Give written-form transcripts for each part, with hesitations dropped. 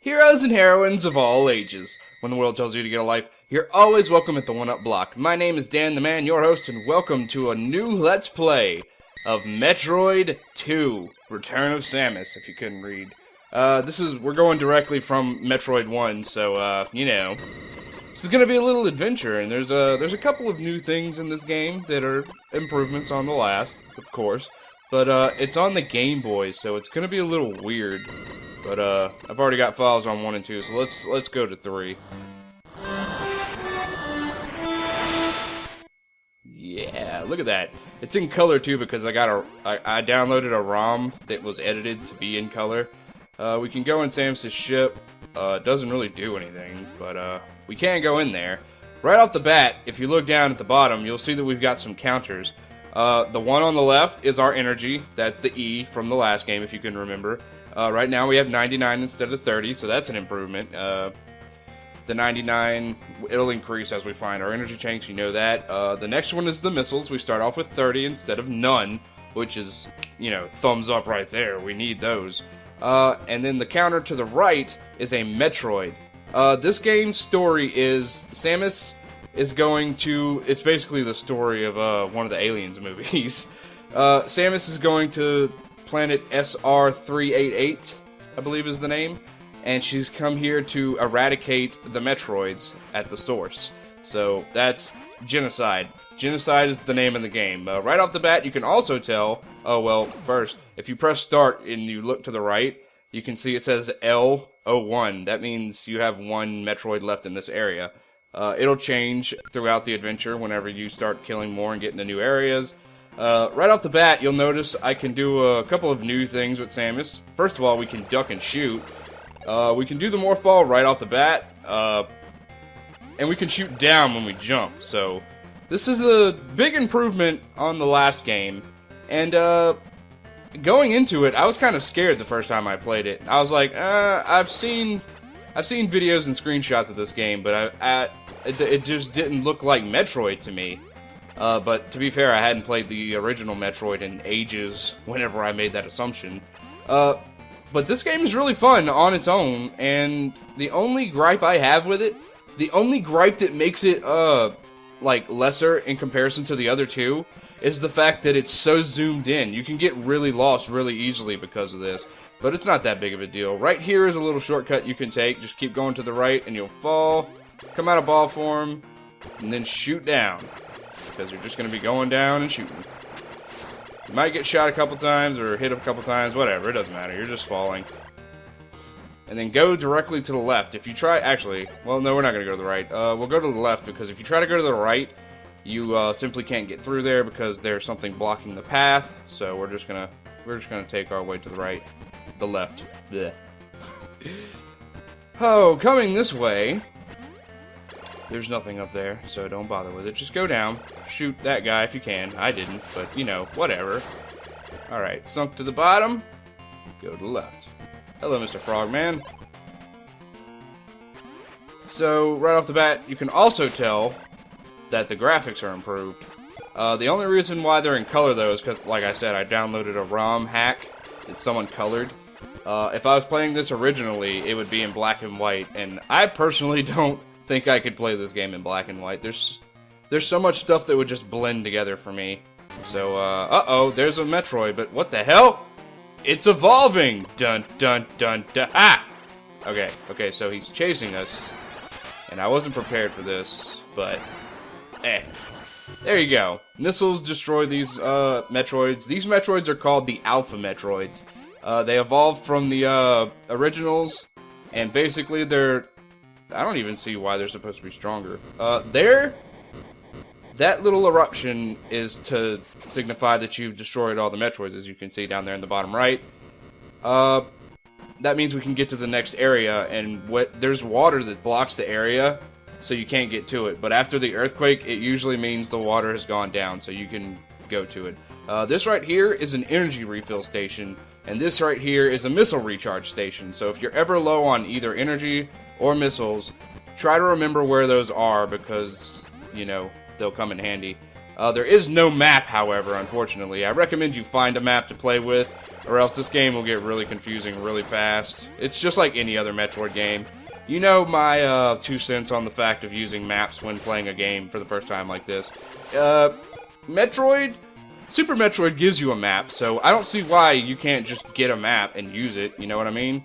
Heroes and heroines of all ages. When the world tells you to get a life, you're always welcome at the One Up Block. My name is Dan the Man, your host, and welcome to a new Let's Play of Metroid 2, Return of Samus, if you couldn't read. We're going directly from Metroid 1, so, this is gonna be a little adventure, and there's a couple of new things in this game that are improvements on the last, of course, but, it's on the Game Boy, so it's gonna be a little weird. But, I've already got files on 1 and 2, so let's go to 3. Yeah, look at that. It's in color, too, because I downloaded a ROM that was edited to be in color. We can go in Samus' ship. It doesn't really do anything, but, we can go in there. Right off the bat, if you look down at the bottom, you'll see that we've got some counters. The one on the left is our energy. That's the E from the last game, if you can remember. Right now we have 99 instead of 30, so that's an improvement. The 99, it'll increase as we find our energy tanks, you know that. The next one is the missiles. We start off with 30 instead of none, which is, thumbs up right there. We need those. And then the counter to the right is a Metroid. This game's story is Samus is going to... It's basically the story of one of the Aliens movies. Samus is going to planet SR388, I believe is the name, and she's come here to eradicate the Metroids at the source. So that's genocide. Genocide is the name of the game. Right off the bat, you can also tell, first, if you press start and you look to the right, you can see it says L01. That means you have one Metroid left in this area. It'll change throughout the adventure whenever you start killing more and getting to new areas. Right off the bat, you'll notice I can do a couple of new things with Samus. First of all, we can duck and shoot. We can do the morph ball right off the bat. And we can shoot down when we jump. So, this is a big improvement on the last game. And, going into it, I was kind of scared the first time I played it. I was like, I've seen videos and screenshots of this game, but it just didn't look like Metroid to me. But to be fair, I hadn't played the original Metroid in ages whenever I made that assumption. But this game is really fun on its own, and the only gripe I have with it, the only gripe that makes it, lesser in comparison to the other two, is the fact that it's so zoomed in. You can get really lost really easily because of this, but it's not that big of a deal. Right here is a little shortcut you can take. Just keep going to the right, and you'll fall, come out of ball form, and then shoot down. Because you're just going to be going down and shooting. You might get shot a couple times or hit a couple times, whatever, it doesn't matter, you're just falling. And then go directly to the left. If you try, actually, well, no, we're not going to go to the right. We'll go to the left, because if you try to go to the right, you simply can't get through there because there's something blocking the path. So we're just gonna take our way to the right, the left. Blech. Oh, coming this way. There's nothing up there, so don't bother with it. Just go down, shoot that guy if you can. I didn't, but, whatever. Alright, sunk to the bottom, go to the left. Hello, Mr. Frogman. So, right off the bat, you can also tell that the graphics are improved. The only reason why they're in color, though, is because, like I said, I downloaded a ROM hack that someone colored. If I was playing this originally, it would be in black and white, and I personally don't think I could play this game in black and white. There's so much stuff that would just blend together for me. So, there's a Metroid, but what the hell? It's evolving! Dun, dun, dun, dun. Ah! Okay, so he's chasing us, and I wasn't prepared for this, but, there you go. Missiles destroy these, Metroids. These Metroids are called the Alpha Metroids. They evolved from the, originals, and basically they're... I don't even see why they're supposed to be stronger. That little eruption is to signify that you've destroyed all the Metroids, as you can see down there in the bottom right. That means we can get to the next area, and there's water that blocks the area, so you can't get to it. But after the earthquake, it usually means the water has gone down, so you can go to it. This right here is an energy refill station, and this right here is a missile recharge station. So if you're ever low on either energy or missiles, try to remember where those are, because, they'll come in handy. There is no map, however, unfortunately. I recommend you find a map to play with. or else this game will get really confusing really fast. It's just like any other Metroid game. You know my 2 cents on the fact of using maps when playing a game for the first time like this. Metroid, Super Metroid gives you a map, so I don't see why you can't just get a map and use it, you know what I mean?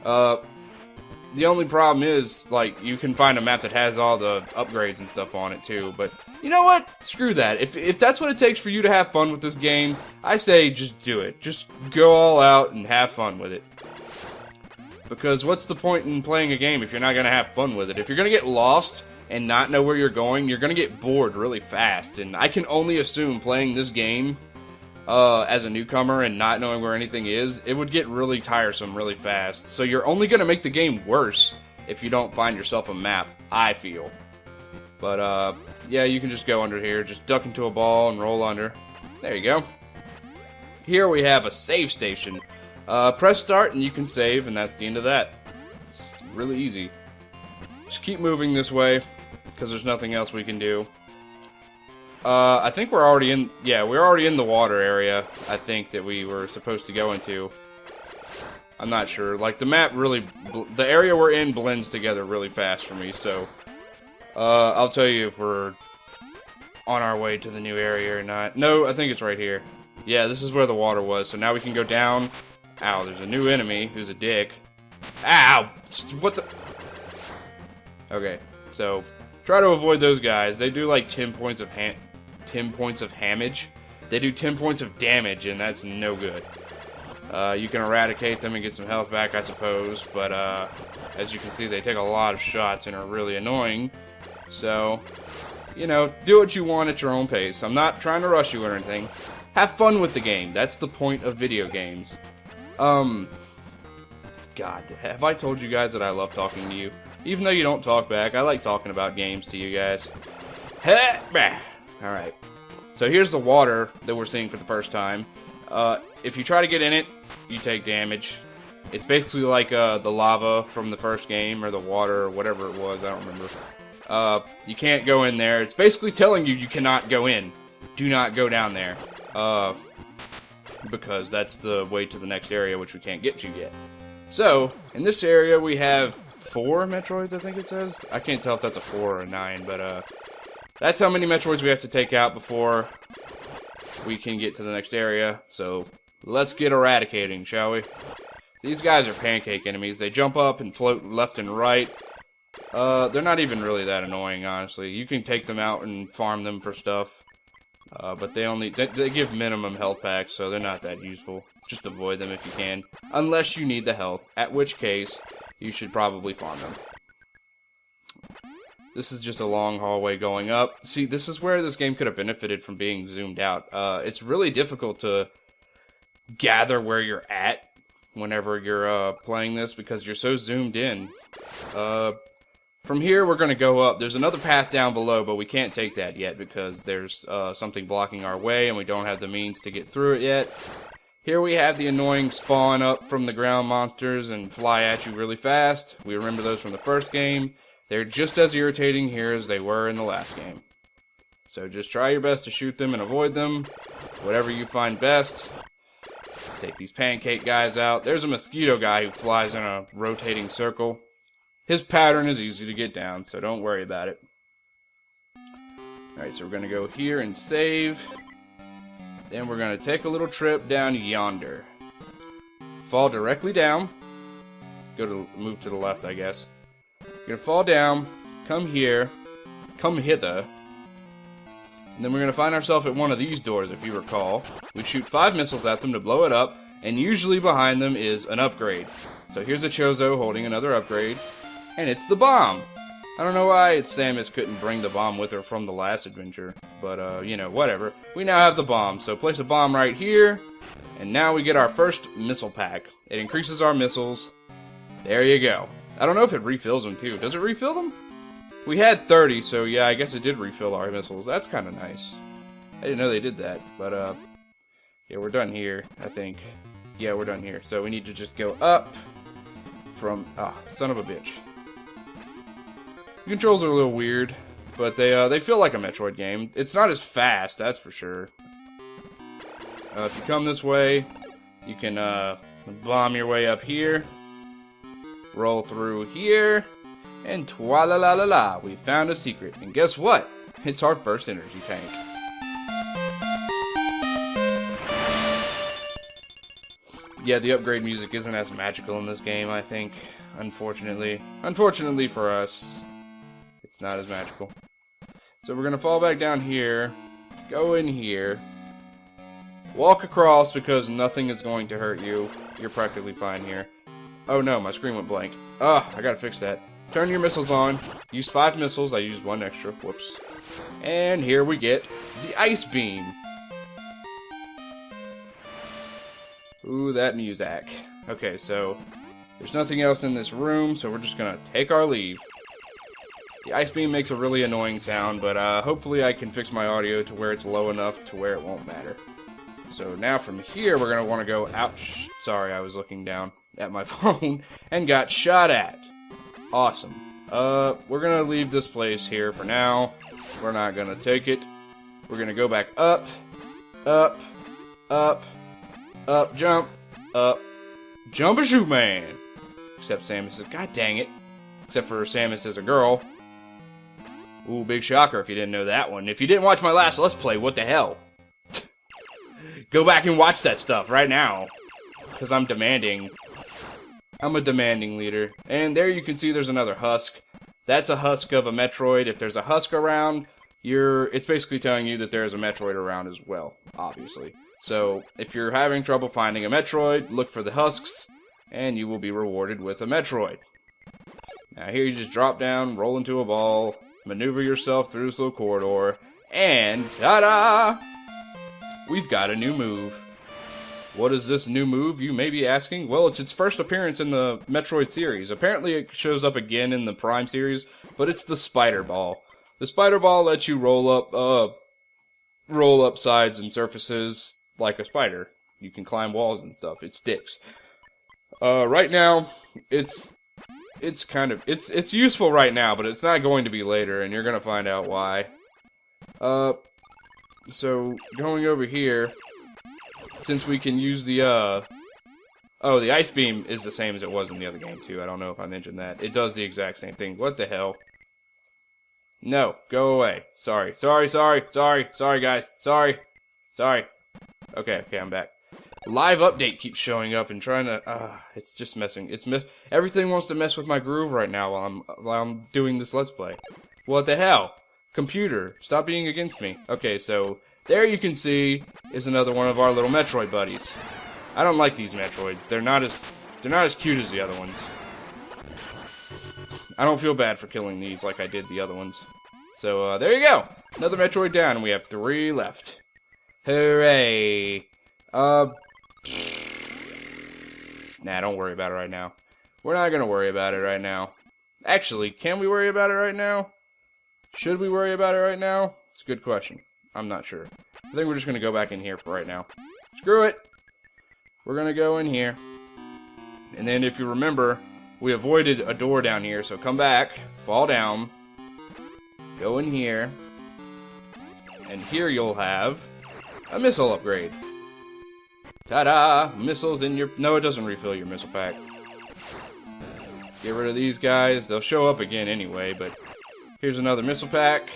The only problem is, like, you can find a map that has all the upgrades and stuff on it, too. But, you know what? Screw that. If that's what it takes for you to have fun with this game, I say just do it. Just go all out and have fun with it. Because what's the point in playing a game if you're not going to have fun with it? If you're going to get lost and not know where you're going, you're going to get bored really fast. And I can only assume playing this game as a newcomer and not knowing where anything is, it would get really tiresome really fast. So you're only going to make the game worse if you don't find yourself a map, I feel. But, yeah, you can just go under here. Just duck into a ball and roll under. There you go. Here we have a save station. Press start and you can save, and that's the end of that. It's really easy. Just keep moving this way, because there's nothing else we can do. I think we're already in, yeah, we're already in the water area, I think, that we were supposed to go into. I'm not sure. Like, the map really, the area we're in blends together really fast for me, so I'll tell you if we're on our way to the new area or not. No, I think it's right here. Yeah, this is where the water was, so now we can go down. Ow, there's a new enemy who's a dick. Ow! What the? Okay, so try to avoid those guys. They do like 10 points of damage. They do 10 points of damage, and that's no good. You can eradicate them and get some health back, I suppose, but as you can see, they take a lot of shots and are really annoying. So, you know, do what you want at your own pace. I'm not trying to rush you or anything. Have fun with the game. That's the point of video games. God, have I told you guys that I love talking to you? Even though you don't talk back, I like talking about games to you guys. Alright. So here's the water that we're seeing for the first time. If you try to get in it, you take damage. It's basically like the lava from the first game, or the water, or whatever it was, I don't remember. You can't go in there. It's basically telling you cannot go in. Do not go down there. Because that's the way to the next area, which we can't get to yet. So, in this area we have 4 Metroids, I think it says. I can't tell if that's a 4 or a 9, but that's how many Metroids we have to take out before we can get to the next area. So, let's get eradicating, shall we? These guys are pancake enemies. They jump up and float left and right. They're not even really that annoying, honestly. You can take them out and farm them for stuff. But they give minimum health packs, so they're not that useful. Just avoid them if you can. Unless you need the health, at which case, you should probably farm them. This is just a long hallway going up. See, this is where this game could have benefited from being zoomed out. It's really difficult to gather where you're at whenever you're playing this because you're so zoomed in. From here, we're going to go up. There's another path down below, but we can't take that yet because there's something blocking our way, and we don't have the means to get through it yet. Here we have the annoying spawn up from the ground monsters and fly at you really fast. We remember those from the first game. They're just as irritating here as they were in the last game. So just try your best to shoot them and avoid them. Whatever you find best. Take these pancake guys out. There's a mosquito guy who flies in a rotating circle. His pattern is easy to get down, so don't worry about it. Alright, so we're going to go here and save. Then we're going to take a little trip down yonder. Fall directly down. Move to the left, I guess. You're going to fall down, come here, come hither. And then we're going to find ourselves at one of these doors, if you recall. We shoot 5 missiles at them to blow it up, and usually behind them is an upgrade. So here's a Chozo holding another upgrade. And it's the bomb! I don't know why Samus couldn't bring the bomb with her from the last adventure. But, you know, whatever. We now have the bomb. So place a bomb right here. And now we get our first missile pack. It increases our missiles. There you go. I don't know if it refills them, too. Does it refill them? We had 30, so yeah, I guess it did refill our missiles. That's kind of nice. I didn't know they did that. But, yeah, we're done here, I think. Yeah, we're done here. So we need to just go up from... Ah, son of a bitch. The controls are a little weird, but they feel like a Metroid game. It's not as fast, that's for sure. If you come this way, You can bomb your way up here, roll through here, and twa-la-la-la-la, we found a secret. And guess what? It's our first energy tank. Yeah, the upgrade music isn't as magical in this game, I think. Unfortunately. Unfortunately for us, it's not as magical. So we're going to fall back down here, go in here, walk across because nothing is going to hurt you. You're practically fine here. Oh no, my screen went blank. Ugh, I gotta fix that. Turn your missiles on. Use 5 missiles. I used 1 extra. Whoops. And here we get the ice beam. Ooh, that music. Okay, so there's nothing else in this room, so we're just gonna take our leave. The ice beam makes a really annoying sound, but hopefully I can fix my audio to where it's low enough to where it won't matter. So now from here, we're gonna want to go. Ouch! Sorry, I was looking down at my phone and got shot at. Awesome. We're gonna leave this place here for now. We're not gonna take it. We're gonna go back up, up, up. Up, jump, and shoot, man. Except Samus is, god dang it. Except for Samus is a girl. Ooh, big shocker if you didn't know that one. If you didn't watch my last Let's Play, what the hell? Go back and watch that stuff right now. Because I'm demanding. I'm a demanding leader. And there you can see there's another husk. That's a husk of a Metroid. If there's a husk around, it's basically telling you that there's a Metroid around as well, obviously. So, if you're having trouble finding a Metroid, look for the husks, and you will be rewarded with a Metroid. Now here you just drop down, roll into a ball, maneuver yourself through this little corridor, and ta-da! We've got a new move. What is this new move, you may be asking? Well, it's its first appearance in the Metroid series. Apparently it shows up again in the Prime series, but it's the Spider Ball. The Spider Ball lets you roll up sides and surfaces like a spider. You can climb walls and stuff. It sticks. Right now, it's useful right now, but it's not going to be later, and you're gonna find out why. So going over here, since we can use the the ice beam is the same as it was in the other game too. I don't know if I mentioned that. It does the exact same thing. What the hell? No, go away. Sorry, guys. Sorry. Okay, I'm back. Live update keeps showing up and trying to. It's just messing. Everything wants to mess with my groove right now while I'm doing this Let's Play. What the hell? Computer, stop being against me. Okay, so there you can see is another one of our little Metroid buddies. I don't like these Metroids. They're not as cute as the other ones. I don't feel bad for killing these like I did the other ones. So there you go. Another Metroid down, and we have 3 left. Hooray! Nah, don't worry about it right now. We're not gonna worry about it right now. Actually, can we worry about it right now? Should we worry about it right now? It's a good question. I'm not sure. I think we're just gonna go back in here for right now. Screw it! We're gonna go in here. And then if you remember, we avoided a door down here, so come back, fall down, go in here, and here you'll have a missile upgrade. Ta-da! Missiles in your... No, it doesn't refill your missile pack. Get rid of these guys. They'll show up again anyway, but here's another missile pack.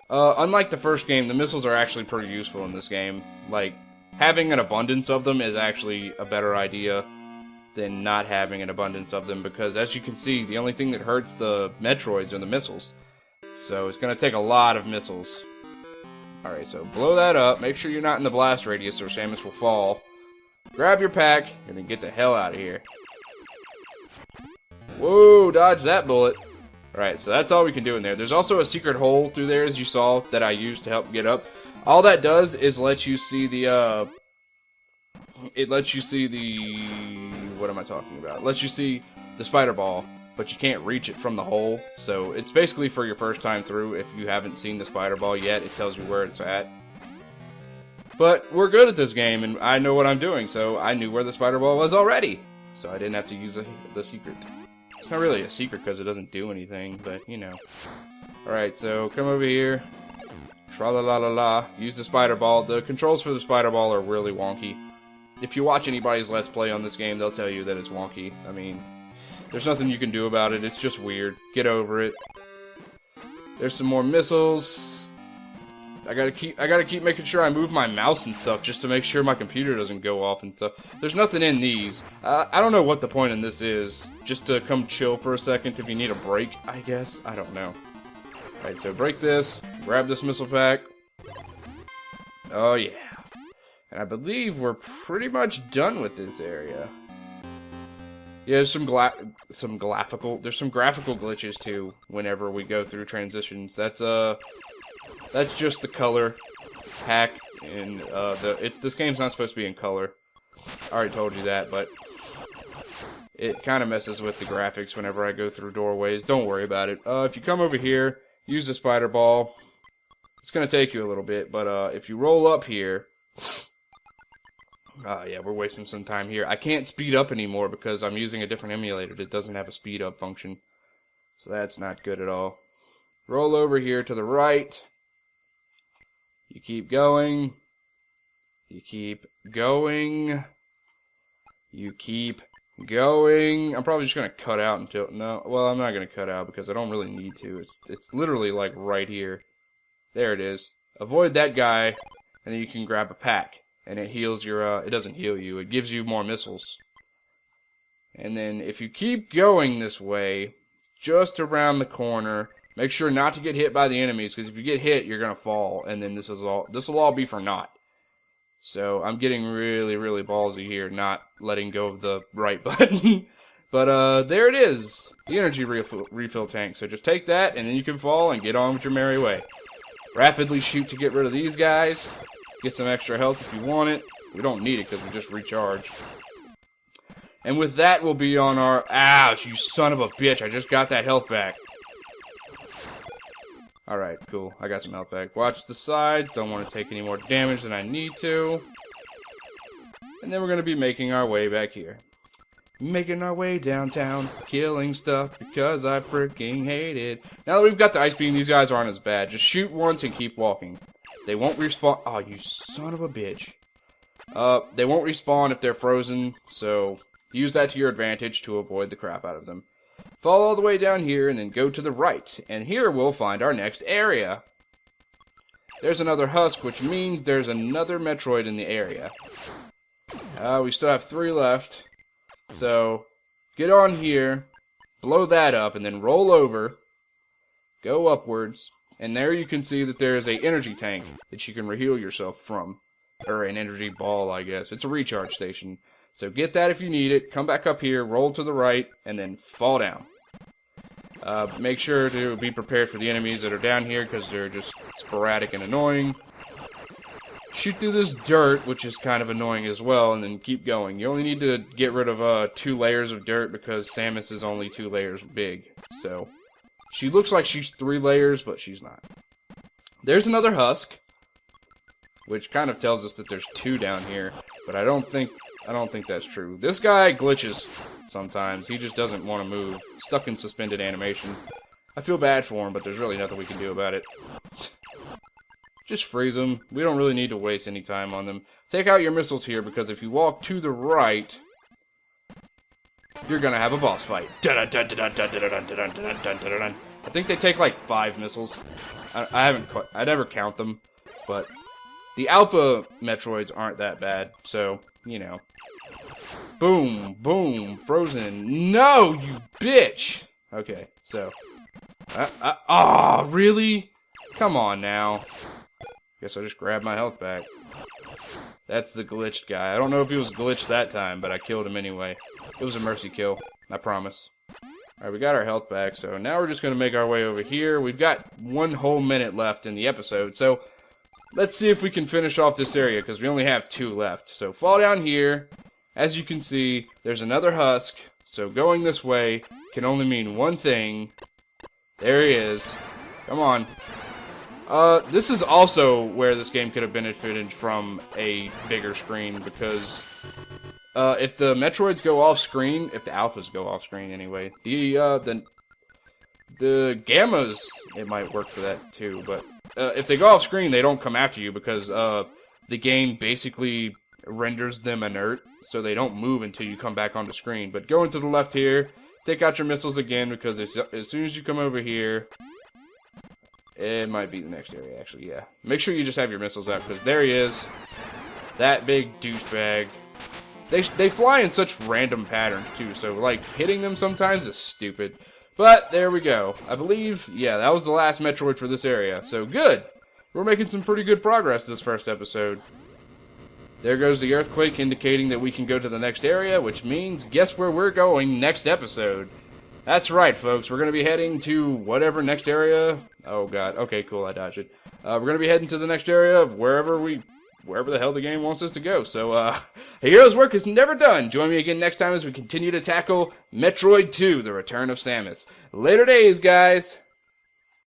Unlike the first game, the missiles are actually pretty useful in this game. Like, having an abundance of them is actually a better idea than not having an abundance of them, because as you can see, the only thing that hurts the Metroids are the missiles. So it's going to take a lot of missiles. Alright, so blow that up. Make sure you're not in the blast radius or Samus will fall. Grab your pack, and then get the hell out of here. Whoa, dodge that bullet. Alright, so that's all we can do in there. There's also a secret hole through there, as you saw, that I used to help get up. All that does is let you see the, it lets you see the... What am I talking about? It lets you see the spider ball, but you can't reach it from the hole. So it's basically for your first time through. If you haven't seen the spider ball yet, it tells you where it's at. But we're good at this game, and I know what I'm doing, so I knew where the spider ball was already. So I didn't have to use the secret. It's not really a secret because it doesn't do anything, but you know. Alright, so come over here. Tra-la-la-la-la. Use the spider ball. The controls for the spider ball are really wonky. if you watch anybody's Let's Play on this game, they'll tell you that it's wonky. I mean, there's nothing you can do about it. It's just weird. Get over it. There's some more missiles. I gotta keep making sure I move my mouse and stuff just to make sure my computer doesn't go off and stuff. There's nothing in these. I don't know what the point in this is. Just to come chill for a second if you need a break, I guess. I don't know. Alright, so break this. Grab this missile pack. Oh yeah. And I believe we're pretty much done with this area. Yeah, there's some graphical glitches too whenever we go through transitions. That's just the color pack, and this game's not supposed to be in color. I already told you that, but it kind of messes with the graphics whenever I go through doorways. Don't worry about it. If you come over here, use the spider ball. It's gonna take you a little bit, but if you roll up here, yeah, we're wasting some time here. I can't speed up anymore because I'm using a different emulator that doesn't have a speed up function, so that's not good at all. Roll over here to the right. You keep going. You keep going. You keep going. I'm probably just gonna cut out until well, I'm not gonna cut out because I don't really need to. It's literally like right here. There it is. Avoid that guy, and then you can grab a pack, and it heals your. It doesn't heal you. It gives you more missiles. And then if you keep going this way, just around the corner. Make sure not to get hit by the enemies, because if you get hit, you're gonna fall, and then this will all be for naught. So I'm getting really, really ballsy here, not letting go of the right button. But there it is, the energy refill tank. So just take that, and then you can fall and get on with your merry way. Rapidly shoot to get rid of these guys. Get some extra health if you want it. We don't need it because we just recharge. And with that, we'll be on our. Ouch! You son of a bitch! I just got that health back. Alright, cool. I got some health back. Watch the sides. Don't want to take any more damage than I need to. And then we're going to be making our way back here. Making our way downtown. Killing stuff because I freaking hate it. Now that we've got the ice beam, these guys aren't as bad. Just shoot once and keep walking. They won't respawn. Oh, you son of a bitch. They won't respawn if they're frozen, so use that to your advantage to avoid the crap out of them. Fall all the way down here and then go to the right. And here we'll find our next area. There's another husk, which means there's another Metroid in the area. We still have 3 left. So, get on here, blow that up, and then roll over. Go upwards. And there you can see that there is an energy tank that you can reheal yourself from. Or an energy ball, I guess. It's a recharge station. So get that if you need it, come back up here, roll to the right, and then fall down. Make sure to be prepared for the enemies that are down here, because they're just sporadic and annoying. Shoot through this dirt, which is kind of annoying as well, and then keep going. You only need to get rid of 2 layers of dirt, because Samus is only 2 layers big. So, she looks like she's 3 layers, but she's not. There's another husk, which kind of tells us that there's 2 down here, but I don't think that's true. This guy glitches sometimes. He just doesn't want to move. Stuck in suspended animation. I feel bad for him, but there's really nothing we can do about it. Just freeze him. We don't really need to waste any time on them. Take out your missiles here, because if you walk to the right, you're gonna have a boss fight. I think they take like 5 missiles. I never count them, but the alpha Metroids aren't that bad, so, you know. Boom, boom, frozen. No, you bitch! Okay, so. Oh, really? Come on now. Guess I'll just grab my health back. That's the glitched guy. I don't know if he was glitched that time, but I killed him anyway. It was a mercy kill, I promise. Alright, we got our health back, so now we're just going to make our way over here. We've got 1 whole minute left in the episode, so let's see if we can finish off this area, because we only have 2 left. So fall down here. As you can see, there's another husk, so going this way can only mean one thing. There he is. Come on. This is also where this game could have benefited from a bigger screen, because if the Metroids go off screen, if the Alphas go off screen anyway, the Gammas, it might work for that too, but if they go off screen, they don't come after you, because the game basically renders them inert, so they don't move until you come back on the screen. But going to the left here, take out your missiles again, because as soon as you come over here, it might be the next area, actually, yeah. Make sure you just have your missiles out, because there he is. That big douchebag. They fly in such random patterns, too, so, like, hitting them sometimes is stupid. But, there we go. I believe, yeah, that was the last Metroid for this area, so good! We're making some pretty good progress this first episode. There goes the earthquake, indicating that we can go to the next area, which means, guess where we're going next episode? That's right, folks. We're going to be heading to whatever next area. Oh, God. Okay, cool. I dodged it. We're going to be heading to the next area of wherever the hell the game wants us to go. So, a hero's work is never done. Join me again next time as we continue to tackle Metroid 2, The Return of Samus. Later days, guys.